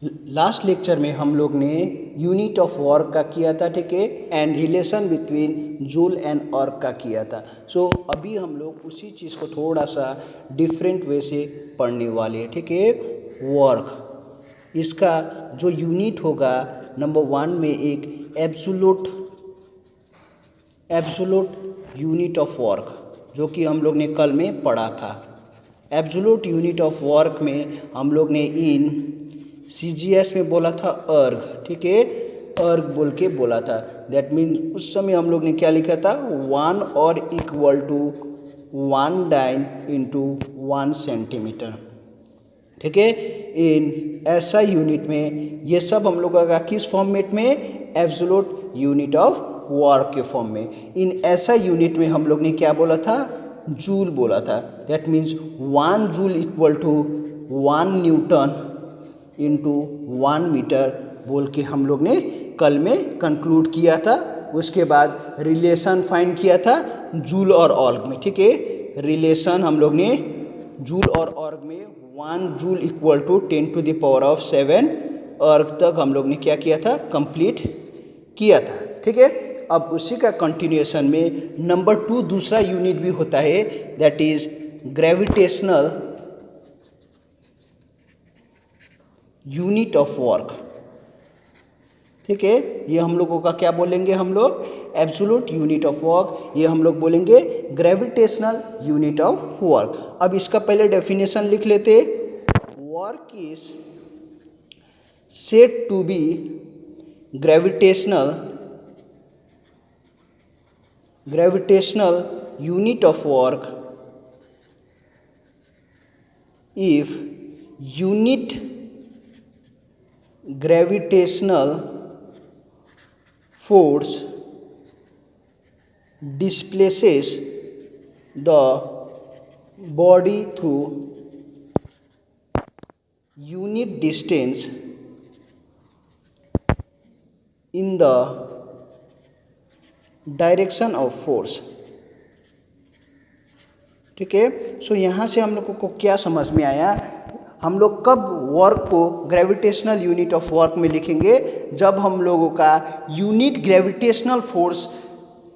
Last lecture में हम लोग ने यूनिट ऑफ वर्क का किया था, ठीक है, and relation between joule and work का किया था। सो अभी हम लोग उसी चीज़ को थोड़ा सा डिफरेंट वे से पढ़ने वाले हैं, ठीक है। वर्क, इसका जो यूनिट होगा नंबर 1 में एक एब्सोल्यूट यूनिट ऑफ वर्क, जो कि हम लोग ने कल में पढ़ा था। एब्सोल्यूट यूनिट ऑफ वर्क में हम लोग ने इन CGS में बोला था अर्ग, ठीक है, अर्ग बोल के बोला था। दैट मीन्स उस समय हम लोग ने क्या लिखा था, 1 और equal to 1 dyne into 1 centimetre, ठीक है। इन ऐसा यूनिट में ये सब हम लोग का किस फॉर्मेट में, एब्सोल्यूट यूनिट ऑफ वर्क के फॉर्म में। इन ऐसा यूनिट में हम लोग ने क्या बोला था, जूल बोला था। That means 1 joule equal to 1 newton into 1 metre बोल के हम लोग ने कल में कंक्लूड किया था। उसके बाद रिलेशन फाइंड किया था जूल और ऑर्ग में, ठीक है। रिलेशन हम लोग ने जूल और ऑर्ग में 1 joule equal to 10 to the power of 7 erg तक हम लोग ने क्या किया था, कंप्लीट किया था, ठीक है। अब उसी का कंटिन्यूएशन में नंबर 2 दूसरा यूनिट भी होता है, that is gravitational unit of work, ठीक है। ये हम लोगों का क्या बोलेंगे, हम लोग एब्सोल्यूट यूनिट ऑफ वर्क, ये हम लोग बोलेंगे ग्रेविटेशनल यूनिट ऑफ वर्क। अब इसका पहले डेफिनेशन लिख लेते। Work is said to be gravitational unit of work if unit gravitational force displaces the body through unit distance in the direction of force, ठीक है। सो यहाँ से हम लोगों को क्या समझ में आया, हम लोग कब वर्क को ग्रेविटेशनल यूनिट ऑफ वर्क में लिखेंगे, जब हम लोगों का यूनिट ग्रेविटेशनल फोर्स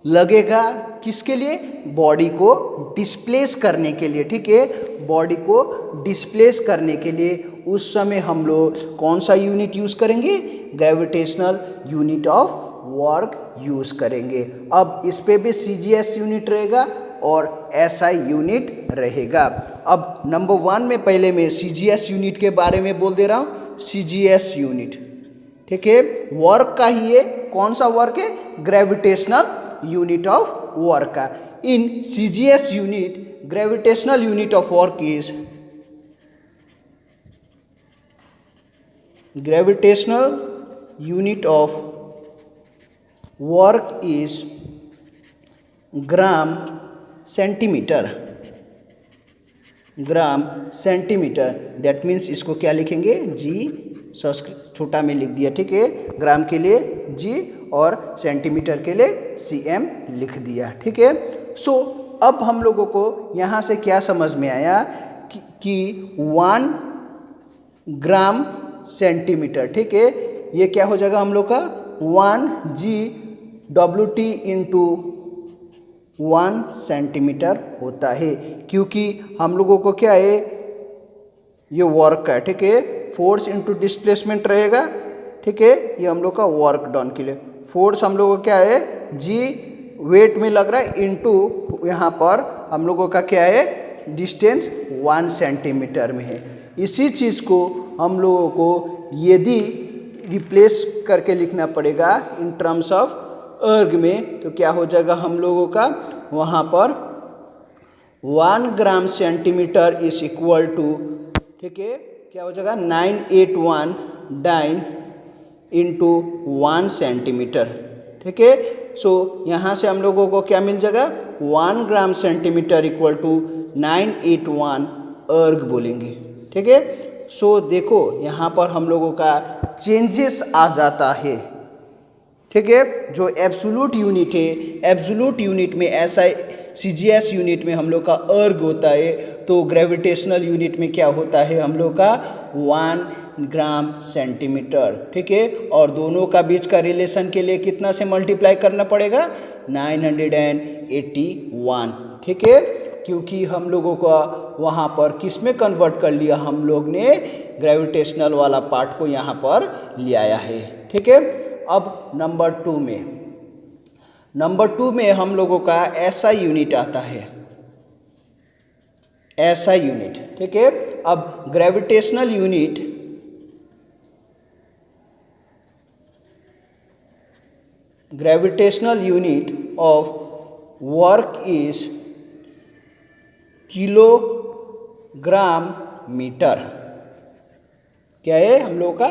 लगेगा किसके लिए, बॉडी को डिस्प्लेस करने के लिए, ठीक है। बॉडी को डिस्प्लेस करने के लिए उस समय हम लोग कौन सा यूनिट यूज़ करेंगे, gravitational unit of work use करेंगे। अब इस पे भी CGS यूनिट रहेगा और SI यूनिट रहेगा। अब नंबर 1 में पहले मैं CGS यूनिट के बारे में बोल दे रहा हूँ। CGS यूनिट, ठीक है, वर्क का ही है। कौन सा वर्क है, ग्रेविटेशनल यूनिट ऑफ वर्क का। इन CGS unit gravitational unit of work is gravitational unit of work is gram centimetre, that means इसको क्या लिखेंगे, G, संस्कृत छोटा में लिख दिया, ठीक है। ग्राम के लिए G और सेंटीमीटर के लिए cm लिख दिया, ठीक है। सो अब हम लोगों को यहाँ से क्या समझ में आया कि 1 ग्राम सेंटीमीटर, ठीक है, ये क्या हो जाएगा हम लोग का 1 GWT इंटू 1 सेंटीमीटर होता है, क्योंकि हम लोगों को क्या है, ये वर्क का है, ठीक है। फोर्स इंटू डिस्प्लेसमेंट रहेगा, ठीक है। ये हम लोग का वर्क डन के लिए फोर्स हम लोगों को क्या है, G वेट में लग रहा है इंटू यहाँ पर हम लोगों का क्या है, डिस्टेंस 1 सेंटीमीटर में है। इसी चीज़ को हम लोगों को यदि रिप्लेस करके लिखना पड़ेगा इन टर्म्स ऑफ अर्ग में, तो क्या हो जाएगा हम लोगों का, वहाँ पर 1 gram centimetre is equal to, ठीक है, क्या हो जाएगा 981 डाइन इंटू 1 सेंटीमीटर, ठीक है। सो यहाँ से हम लोगों को क्या मिल जाएगा, 1 ग्राम सेंटीमीटर इक्वल टू 981 अर्ग बोलेंगे, ठीक है। सो देखो यहाँ पर हम लोगों का चेंजेस आ जाता है, ठीक है। जो एब्सोल्यूट यूनिट है, एब्सोल्यूट यूनिट में ऐसा CGS यूनिट में हम लोग का अर्ग होता है, तो ग्रेविटेशनल यूनिट में क्या होता है हम लोग का 1 ग्राम सेंटीमीटर। ठीक है, और दोनों का बीच का रिलेशन के लिए कितना से मल्टीप्लाई करना पड़ेगा, 981। ठीक है, क्योंकि हम लोगों का वहाँ पर किस में कन्वर्ट कर लिया, हम लोग ने ग्रेविटेशनल वाला पार्ट को यहाँ पर ले आया है। ठीक है, अब नंबर 2 में हम लोगों का ऐसा यूनिट आता है, ऐसा यूनिट। ठीक है, अब gravitational unit of work is kilogram metre. क्या है हम लोग का,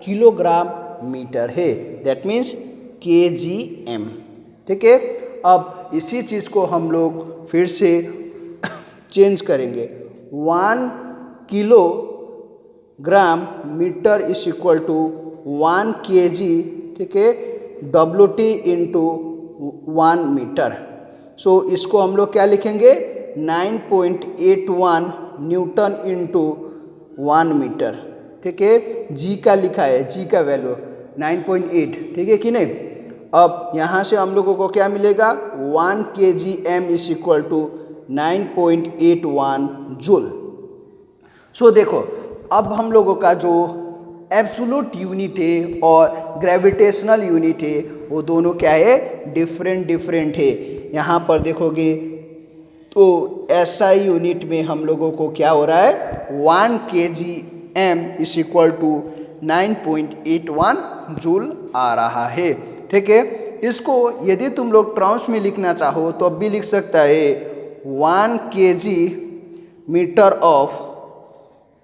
किलोग्राम मीटर है, दैट मीन्स kgm। ठीक है, अब इसी चीज़ को हम लोग फिर से चेंज करेंगे, 1 kilogram metre is equal to 1 kg। ठीक है, WT इंटू 1 मीटर। सो इसको हम लोग क्या लिखेंगे, 9.81 न्यूटन इंटू 1 मीटर। ठीक है, जी का लिखा है, जी का वैल्यू 9.8। ठीक है कि नहीं। अब यहाँ से हम लोगों को क्या मिलेगा, 1 kgm is equal to 9.81 joule. So देखो, अब हम लोगों का जो एब्सोल्यूट यूनिट है और ग्रेविटेशनल यूनिट है वो दोनों क्या है, डिफरेंट है। यहाँ पर देखोगे तो SI यूनिट में हम लोगों को क्या हो रहा है, 1 kgm is equal to 9.81 joule आ रहा है। ठीक है, इसको यदि तुम लोग टर्म्स में लिखना चाहो तो अब भी लिख सकता है, 1 kg metre of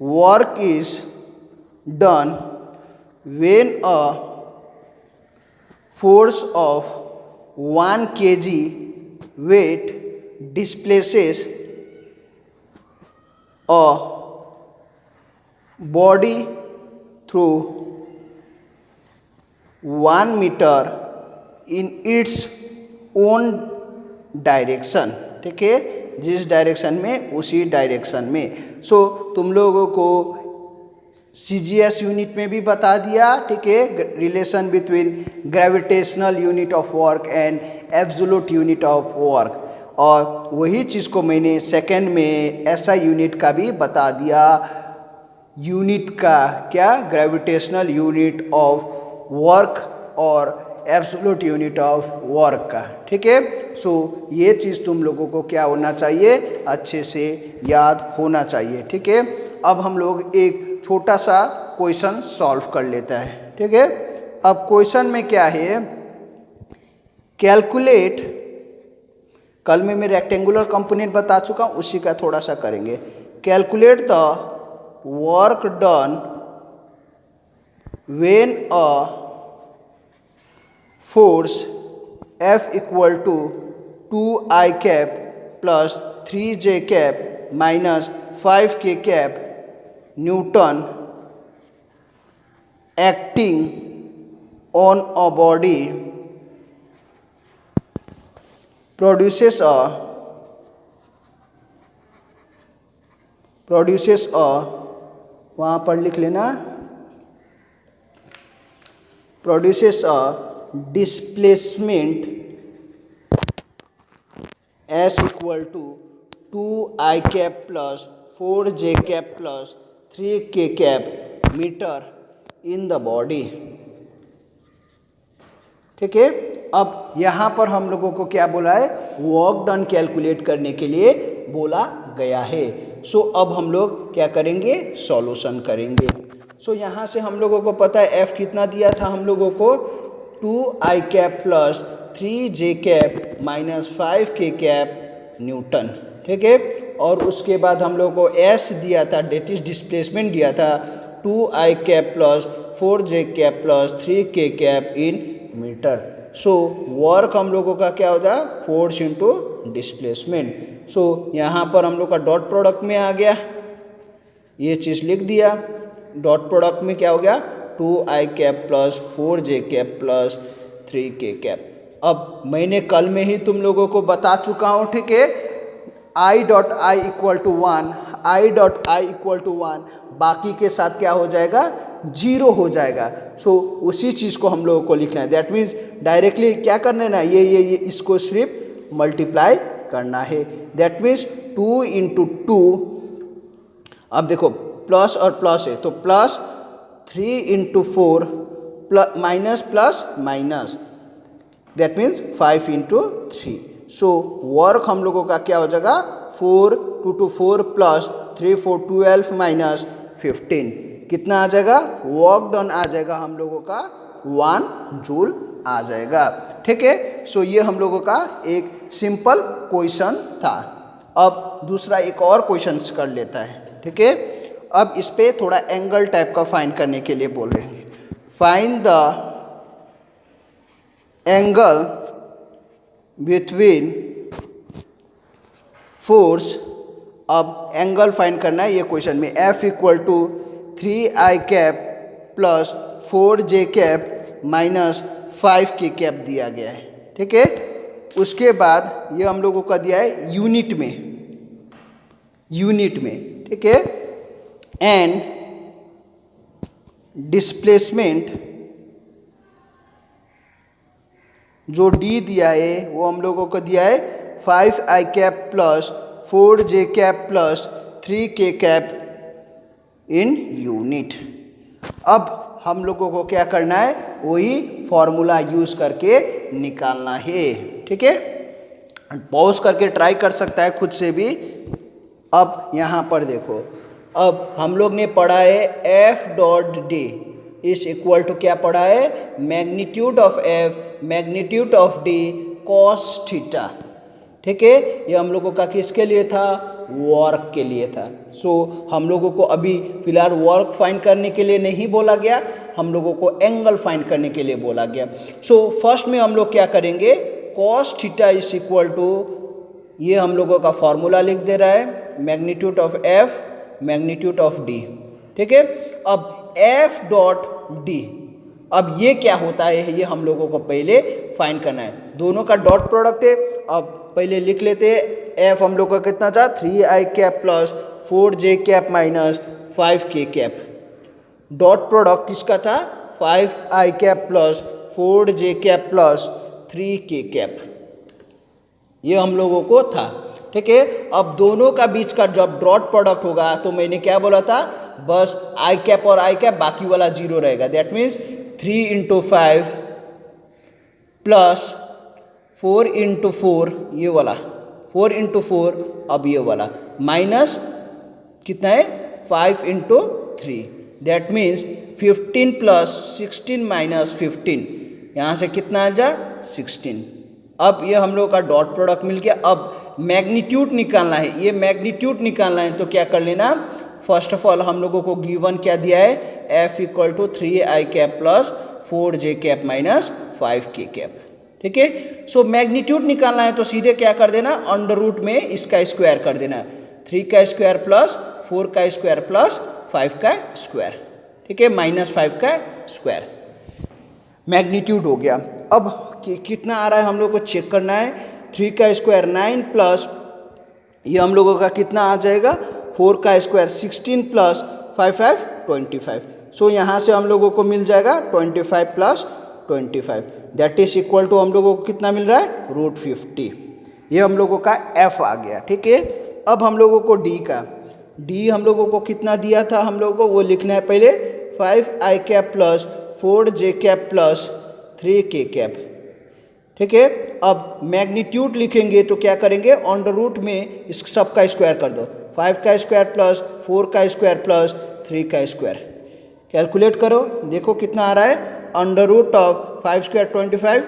work is done when a force of 1 kg weight displaces a body through 1 meter in its own direction। ठीक है, जिस डायरेक्शन में उसी डायरेक्शन में। सो तुम लोगों को CGS यूनिट में भी बता दिया। ठीक है, relation between gravitational unit of work and absolute unit of work, और वही चीज़ को मैंने सेकेंड में ऐसा यूनिट का भी बता दिया, यूनिट का क्या, ग्रेविटेशनल यूनिट ऑफ वर्क और एब्सोल्यूट यूनिट ऑफ वर्क का। ठीक है, सो ये चीज़ तुम लोगों को क्या होना चाहिए, अच्छे से याद होना चाहिए। ठीक है, अब हम लोग एक छोटा सा क्वेश्चन सॉल्व कर लेता है। ठीक है, अब क्वेश्चन में क्या है, कैलकुलेट, कल में मैं रेक्टेंगुलर कंपोनेंट बता चुका हूँ, उसी का थोड़ा सा करेंगे। Calculate the work done when a force F equal to 2I cap plus 3J cap minus 5K cap newton acting on a body produces a वहाँ पर लिख लेना, produces a displacement S equal to 2I cap plus 4J cap plus 3K cap metre in the body. ठीक है, अब यहाँ पर हम लोगों को क्या बोला है, वर्क डन कैलकुलेट करने के लिए बोला गया है। सो अब हम लोग क्या करेंगे, सॉल्यूशन करेंगे। सो यहाँ से हम लोगों को पता है F कितना दिया था हम लोगों को, 2I cap plus 3J cap minus 5K cap Newton. ठीक है, और उसके बाद हम लोग को S दिया था, डेट इज डिस्प्लेसमेंट दिया था, 2I cap plus 4J cap plus 3K cap in metre. So work हम लोगों का क्या हो जाए, फोर्स इंटू डिस्प्लेसमेंट। सो यहाँ पर हम लोग का डॉट प्रोडक्ट में आ गया, ये चीज़ लिख दिया। डॉट प्रोडक्ट में क्या हो गया, 2I cap plus 4J cap plus 3K cap. अब मैंने कल में ही तुम लोगों को बता चुका हूँ। ठीक है, I dot I equal to 1, I dot I equal to 1, बाकी के साथ क्या हो जाएगा, जीरो हो जाएगा। सो उसी चीज़ को हम लोगों को लिखना है। दैट मीन्स डायरेक्टली क्या करना है ना, ये इसको सिर्फ मल्टीप्लाई करना है। दैट मीन्स 2 इंटू 2, अब देखो प्लस और प्लस है तो plus 3 into 4 minus plus minus, that means 5 into 3। So work हम लोगों का क्या हो जाएगा, 4 2 to 4 प्लस 3 4 12 माइनस 15, कितना आ जाएगा, वर्क डन आ जाएगा हम लोगों का 1 जूल आ जाएगा। ठीक है, सो ये हम लोगों का एक सिंपल क्वेश्चन था। अब दूसरा एक और क्वेश्चन कर लेता है। ठीक है, अब इस पे थोड़ा एंगल टाइप का फाइंड करने के लिए बोल रहे हैं। Find the angle between force. अब एंगल फाइंड करना है ये क्वेश्चन में। F equal to 3i cap plus 4j cap minus 5k cap दिया गया है। ठीक है, उसके बाद ये हम लोगों का दिया है यूनिट में, ठीक है, एंड डिस्प्लेसमेंट जो D दिया है वो हम लोगों को दिया है 5i cap plus 4j cap plus 3k cap in unit. अब हम लोगों को क्या करना है, वही फॉर्मूला यूज करके निकालना है। ठीक है, पॉज करके ट्राई कर सकता है खुद से भी। अब यहाँ पर देखो, अब हम लोग ने पढ़ा है F dot D is equal to क्या पढ़ा है, magnitude of F magnitude of D cos theta. ठीक है, ये हम लोगों का किसके लिए था, वर्क के लिए था। सो हम लोगों को अभी फिलहाल वर्क फाइंड करने के लिए नहीं बोला गया, हम लोगों को एंगल फाइंड करने के लिए बोला गया। सो फर्स्ट में हम लोग क्या करेंगे, cos theta is equal to, ये हम लोगों का फॉर्मूला लिख दे रहा है, magnitude of F magnitude of D। ठीक है, अब F डॉट D, अब ये क्या होता है ये हम लोगों को पहले फाइंड करना है। दोनों का डॉट प्रोडक्ट है। अब पहले लिख लेते हैं, F हम लोग का कितना था, 3i cap plus 4j cap minus 5k cap. Dot product किसका था, 5i cap plus 4j cap plus 3k cap, ये हम लोगों को था। ठीक है, अब दोनों का बीच का जब डॉट प्रोडक्ट होगा तो मैंने क्या बोला था, बस i कैप और i कैप बाकी वाला जीरो रहेगा। That means 3 into 5 plus 4 into 4, ये वाला 4 इंटू 4, अब ये वाला माइनस कितना है 5 into 3, that means 15 plus 16 minus 15, यहाँ से कितना आ जा 16। अब ये हम लोग का डॉट प्रोडक्ट मिल गया। अब मैग्नीट्यूड निकालना है, ये मैग्नीट्यूड निकालना है तो क्या कर लेना, फर्स्ट ऑफ ऑल हम लोगों को गिवन क्या दिया है, F equal to 3i cap plus 4j cap minus 5k cap. ठीक है, सो मैग्नीट्यूड निकालना है तो सीधे क्या कर देना, अंडर रूट में इसका स्क्वायर कर देना, 3 का स्क्वायर प्लस 4 का स्क्वायर प्लस 5 का स्क्वायर। ठीक है, माइनस 5 का स्क्वायर मैग्नीट्यूड हो गया। अब कितना आ रहा है हम लोग को चेक करना है, 3 का स्क्वायर 9 प्लस ये हम लोगों का कितना आ जाएगा, 4 का स्क्वायर 16 प्लस 5 5 25। सो यहाँ से हम लोगों को मिल जाएगा 25 plus 25, that is equal to हम लोगों को कितना मिल रहा है, √50। ये हम लोगों का F आ गया। ठीक है, अब हम लोगों को D हम लोगों को कितना दिया था, हम लोगों को वो लिखना है पहले, 5i cap plus 4j cap plus 3k cap. ठीक है, अब मैग्नीट्यूड लिखेंगे तो क्या करेंगे, अंडर रूट में इस सब का स्क्वायर कर दो, 5 का स्क्वायर प्लस 4 का स्क्वायर प्लस 3 का स्क्वायर। कैलकुलेट करो, देखो कितना आ रहा है, under root of 5 square 25,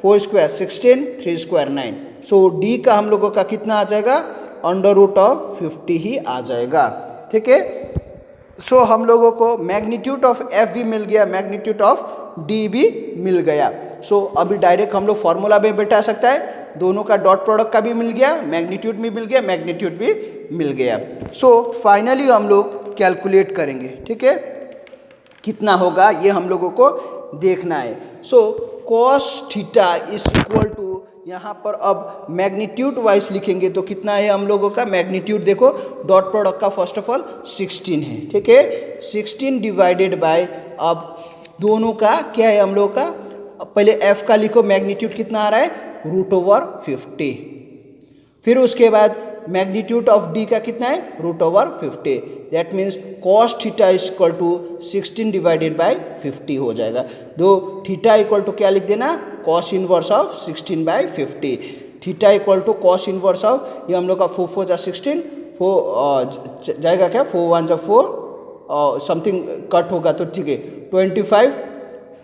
4 square 16, 3 square 9। So D का हम लोगों का कितना आ जाएगा, अंडर रूट ऑफ 50 ही आ जाएगा। ठीक है, सो हम लोगों को मैग्नीट्यूड ऑफ F भी मिल गया, मैग्नीट्यूड ऑफ D भी मिल गया। सो अभी डायरेक्ट हम लोग फॉर्मूला में बैठा सकता है, दोनों का डॉट प्रोडक्ट का भी मिल गया, मैग्नीट्यूड भी मिल गया, मैग्नीट्यूड भी मिल गया। सो फाइनली हम लोग कैलकुलेट करेंगे। ठीक है, कितना होगा ये हम लोगों को देखना है। So cos theta is equal to, यहाँ पर अब मैग्नीट्यूड वाइज लिखेंगे तो कितना है हम लोगों का मैग्नीट्यूड, देखो डॉट प्रोडक्ट का फर्स्ट ऑफ ऑल 16 है, ठीक है। 16 डिवाइडेड बाय, अब दोनों का क्या है हम लोगों का, पहले एफ का लिखो, मैग्नीट्यूड कितना आ रहा है √50। फिर उसके बाद मैग्नीट्यूड ऑफ डी का कितना है √50। That means cos theta is equal to 16 divided by 50 हो जाएगा। दो थीटा इक्वल टू क्या लिख देना, cos inverse of 16/50। Theta equal to cos inverse of, ये हम लोग का 4 जा 16, 4 जाएगा क्या, 4 1 जा 4, समथिंग कट होगा तो ठीक है, 25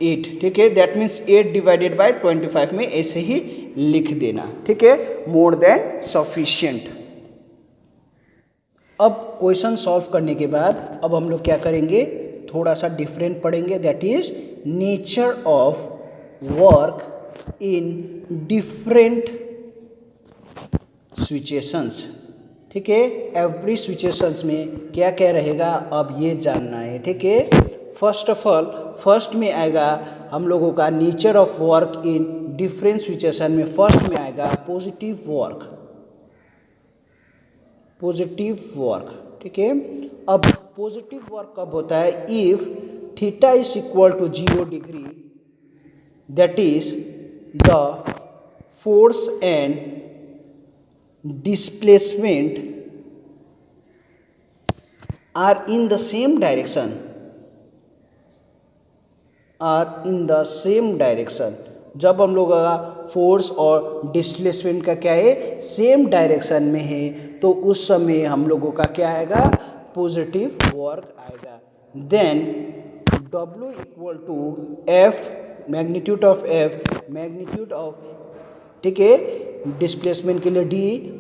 8, ठीक है। दैट मीन्स 8 डिवाइडेड बाय 25 में ऐसे ही लिख देना, ठीक है, मोर देन सफिशिएंट। अब क्वेश्चन सॉल्व करने के बाद अब हम लोग क्या करेंगे, थोड़ा सा डिफरेंट पढ़ेंगे, that is nature of work in different situations, ठीक है। एवरी सिचुएशंस में क्या क्या रहेगा अब ये जानना है, ठीक है। फर्स्ट ऑफ ऑल फर्स्ट में आएगा हम लोगों का nature of work in different situation में फर्स्ट में आएगा पॉजिटिव वर्क, पॉजिटिव वर्क, ठीक है। अब पॉजिटिव वर्क कब होता है, if theta is equal to 0 degree, that is the force and displacement are in the same direction, are in the same direction. जब हम लोग का फोर्स और डिस्प्लेसमेंट का क्या है सेम डायरेक्शन में है तो उस समय हम लोगों का क्या आएगा पॉजिटिव वर्क आएगा। Then W equal to F, magnitude of F, magnitude of, ठीक है, डिस्प्लेसमेंट के लिए D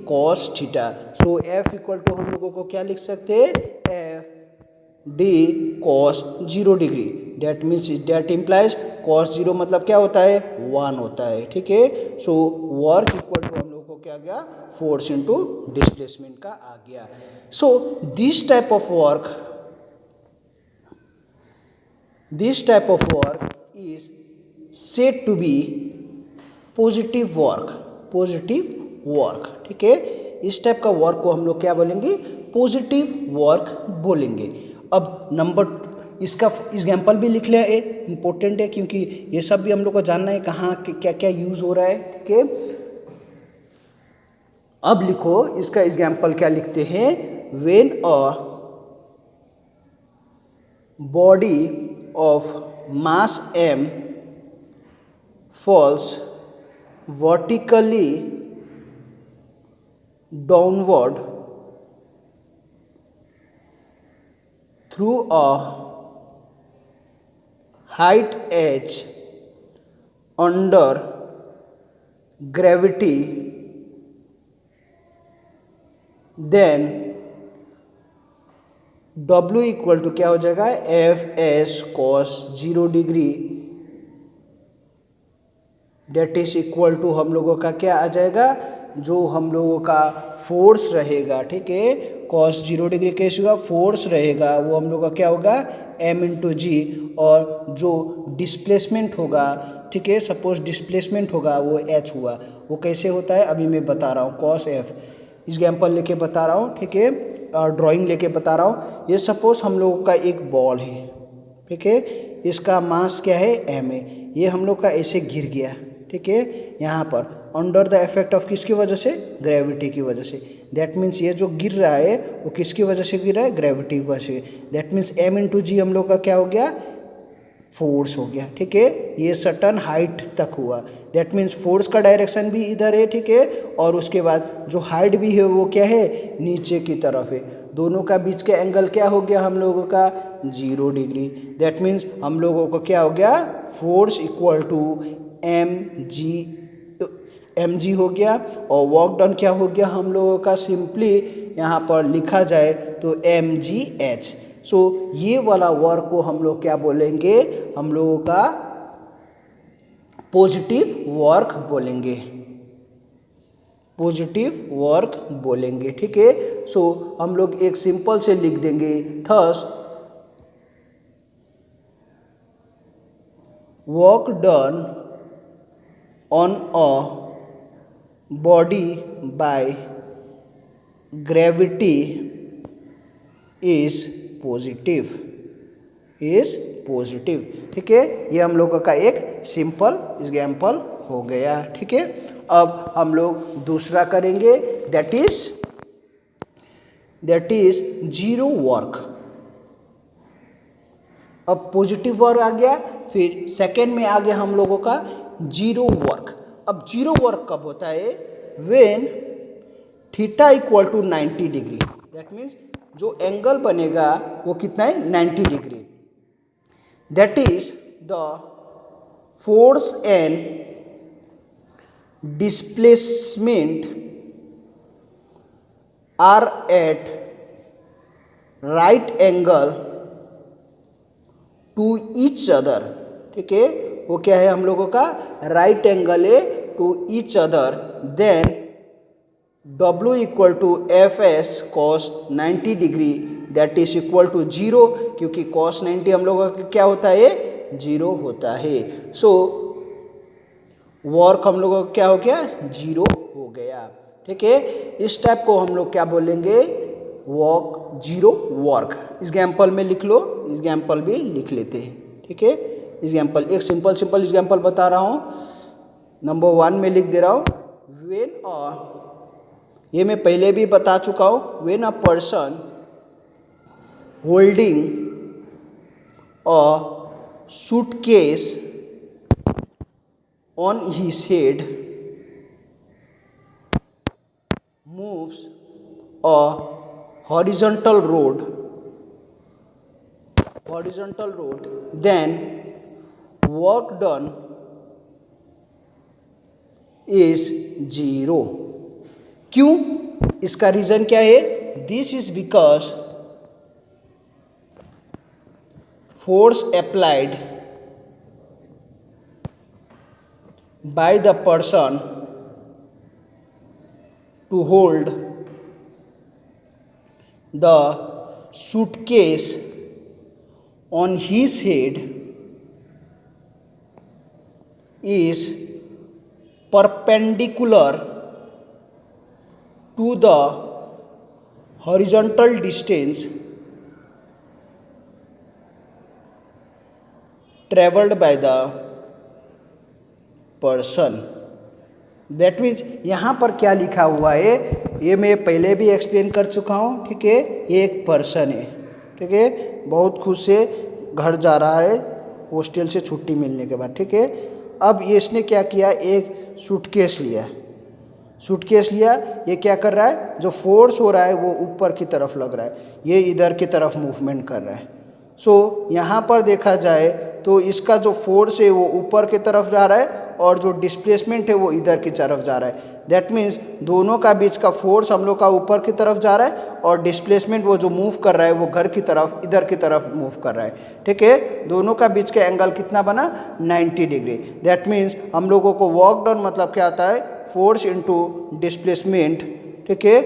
cos theta. So F equal to हम लोगों को क्या लिख सकते हैं, F D cos 0 degree. That means that implies cos 0 मतलब क्या होता है 1 होता है, ठीक है। सो वर्क इक्वल टू हम लोग को क्या गया फोर्स इंटू डिस्प्लेसमेंट का आ गया। So this type of work, this type of work is said to be positive work, positive work, ठीक है। इस टाइप का वर्क को हम लोग क्या बोलेंगे पॉजिटिव वर्क बोलेंगे। अब नंबर इसका एग्जाम्पल भी लिख लें, इम्पोर्टेंट है क्योंकि ये सब भी हम लोग को जानना है कहाँ क्या क्या यूज़ हो रहा है, ठीक है। अब लिखो इसका एग्जाम्पल क्या लिखते हैं, when a body of mass m falls vertically downward through a height h under gravity, then W equal to क्या हो जाएगा Fs cos 0 degree, that is equal to हम लोगों का क्या आ जाएगा, जो हम लोगों का फोर्स रहेगा, ठीक है, cos 0 डिग्री कैसे होगा फोर्स रहेगा वो हम लोग का क्या होगा m इंटू जी, और जो डिस्प्लेसमेंट होगा, ठीक है, सपोज डिस्प्लेसमेंट होगा वो h हुआ, वो कैसे होता है अभी मैं बता रहा हूँ, cos f एग्जाम्पल लेके बता रहा हूँ, ठीक है, ड्राइंग लेके बता रहा हूँ। ये सपोज हम लोगों का एक बॉल है, ठीक है, इसका मास क्या है m है, ये हम लोग का ऐसे गिर गया, ठीक है, यहाँ पर अंडर द इफेक्ट ऑफ किसकी वजह से ग्रेविटी की वजह से। दैट मीन्स ये जो गिर रहा है वो किसकी वजह से गिर रहा है ग्रेविटी की वजह से। दैट मीन्स m इंटू जी हम लोग का क्या हो गया फोर्स हो गया, ठीक है, ये सर्टन हाइट तक हुआ। दैट मीन्स फोर्स का डायरेक्शन भी इधर है, ठीक है, और उसके बाद जो हाइट भी है वो क्या है नीचे की तरफ है, दोनों का बीच का एंगल क्या हो गया हम लोगों का 0 डिग्री। दैट मीन्स हम लोगों को क्या हो गया force equal to M G हो गया, और वर्क डन क्या हो गया हम लोगों का सिंपली यहाँ पर लिखा जाए तो mgh। सो ये वाला वर्क को हम लोग क्या बोलेंगे, हम लोगों का पॉजिटिव वर्क बोलेंगे, पॉजिटिव वर्क बोलेंगे, ठीक है। सो हम लोग एक सिंपल से लिख देंगे, thus work done on a body by gravity is positive, ठीक है। ये हम लोगों का एक सिंपल एग्जाम्पल हो गया, ठीक है। अब हम लोग दूसरा करेंगे, दैट इज जीरो वर्क। अब पॉजिटिव वर्क आ गया, फिर सेकेंड में आ गया हम लोगों का जीरो वर्क। अब जीरो वर्क कब होता है? When theta equal to 90 degree. That means जो एंगल बनेगा वो कितना है? 90 degree. That is the force and displacement are at right angle to each other, ठीक है। वो क्या है हम लोगों का? राइट एंगल है to each other. Then W equal to F S cos 90 degree, that is equal to 0, क्योंकि कॉस 90 हम लोगों का क्या होता है? 0 होता है। सो वर्क हम लोगों का क्या हो गया? 0 हो गया, ठीक है। इस टाइप को हम लोग क्या बोलेंगे? Work, zero work. एग्जाम्पल में लिख लो, एग्जाम्पल भी लिख लेते हैं, ठीक है। एग्जाम्पल एक सिंपल एग्जाम्पल बता रहा हूँ। नंबर 1 में लिख दे रहा हूँ, व्हेन ये मैं पहले भी बता चुका हूँ। When a person holding a suitcase on his head moves a horizontal road, then work done is 0. क्यों? इसका रीजन क्या है? This is because force applied by the person to hold the suitcase on his head is perpendicular to the horizontal distance traveled by the person. That means यहाँ पर क्या लिखा हुआ है ये मैं पहले भी एक्सप्लेन कर चुका हूँ, ठीक है। एक पर्सन है, ठीक है, बहुत खुश से घर जा रहा है हॉस्टल से छुट्टी मिलने के बाद, ठीक है। अब ये इसने क्या किया? एक सूटकेस लिया। ये क्या कर रहा है? जो फोर्स हो रहा है वो ऊपर की तरफ लग रहा है, ये इधर की तरफ मूवमेंट कर रहा है। सो यहाँ पर देखा जाए तो इसका जो फोर्स है वो ऊपर की तरफ जा रहा है और जो डिस्प्लेसमेंट है वो इधर की तरफ जा रहा है। दैट मीन्स दोनों का बीच का फोर्स हम लोग का ऊपर की तरफ जा रहा है और डिस्प्लेसमेंट वो जो मूव कर रहा है वो घर की तरफ, इधर की तरफ मूव कर रहा है, ठीक है। दोनों का बीच का एंगल कितना बना? 90 डिग्री। दैट मीन्स हम लोगों को वर्क डन मतलब क्या होता है? फोर्स इनटू डिस्प्लेसमेंट, ठीक है,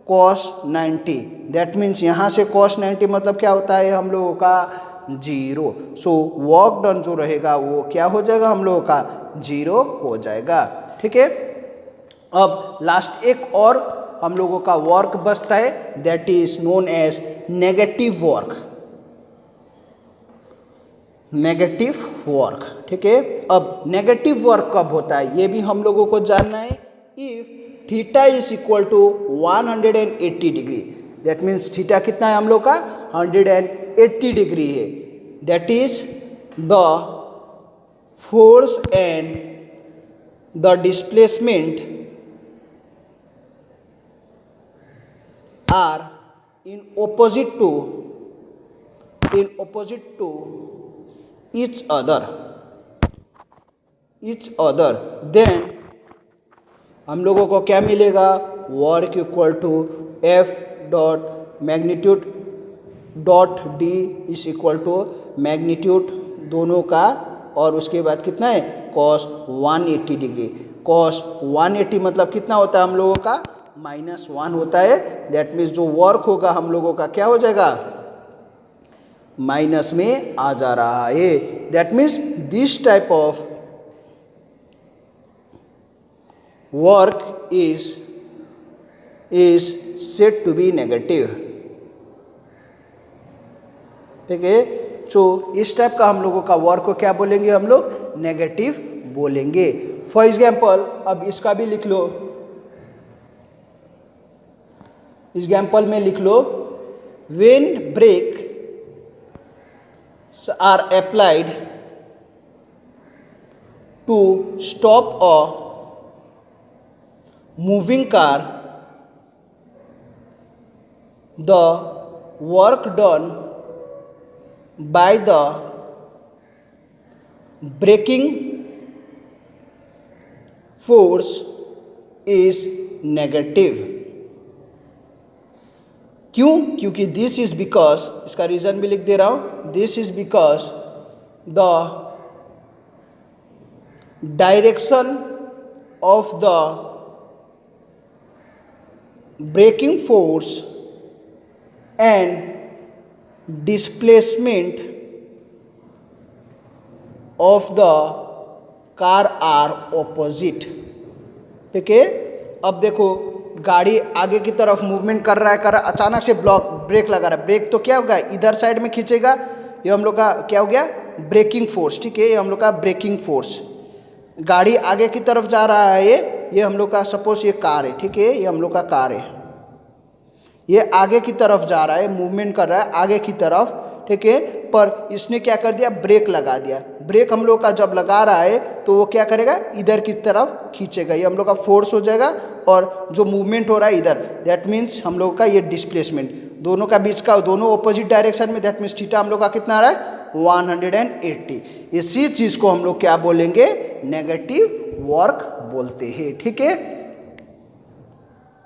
कॉस 90। दैट मीन्स यहाँ से कॉस 90 मतलब क्या होता है हम लोगों का? 0। सो वर्क डन जो रहेगा वो क्या हो जाएगा हम लोगों का? 0 हो जाएगा, ठीक है। अब लास्ट एक और हम लोगों का वर्क बचता है, that is known as negative work, ठीक है। अब नेगेटिव वर्क कब होता है ये भी हम लोगों को जानना है। If theta is equal to 180 degree, that means theta कितना है हम लोग का? 180 डिग्री है। That is the force and the displacement are in opposite to each other, then हम लोगों को क्या मिलेगा? Work equal to F dot magnitude dot D is equal to magnitude दोनों का, और उसके बाद कितना है? Cos 180 degree. कॉस 180 मतलब कितना होता है हम लोगों का? -1 होता है। दैट मीन्स जो वर्क होगा हम लोगों का क्या हो जाएगा? माइनस में आ जा रहा है। That means this type of work is said to be negative. ठीक है, तो इस टाइप का हम लोगों का वर्क को क्या बोलेंगे हम लोग, नेगेटिव बोलेंगे। फॉर एग्जाम्पल अब इसका भी लिख लो, एग्जाम्पल में लिख लो, when brake are applied to stop a moving car, the work done by the braking force is negative। क्यों? क्योंकि दिस इज बिकॉज, इसका रीजन भी लिख दे रहा हूं, this is because the direction of the braking force and displacement of the car are opposite। ठीक है, अब देखो गाड़ी आगे की तरफ मूवमेंट कर रहा है, अचानक से ब्रेक लगा रहा है, ब्रेक तो क्या होगा, इधर साइड में खींचेगा, ये हम लोग का क्या हो गया, ब्रेकिंग फोर्स। ठीक है, ये हम लोग का ब्रेकिंग फोर्स, गाड़ी आगे की तरफ जा रहा है, ये हम लोग का सपोज ये कार है। ठीक है, ये हम लोग का कार है, ये आगे की तरफ जा रहा है, मूवमेंट कर रहा है आगे की तरफ। ठीक है, पर इसने क्या कर दिया, ब्रेक लगा दिया। ब्रेक हम लोग का जब लगा रहा है तो वो क्या करेगा, इधर की तरफ खींचेगा, ये हम लोग का फोर्स हो जाएगा, और जो मूवमेंट हो रहा है इधर, दैट मीन्स हम लोग का ये डिस्प्लेसमेंट, दोनों का बीच का, दोनों ऑपोजिट डायरेक्शन में, दैट मीन्स थीटा हम लोग का कितना आ रहा है, 180। इसी चीज़ को हम लोग क्या बोलेंगे, नेगेटिव वर्क बोलते हैं। ठीक है।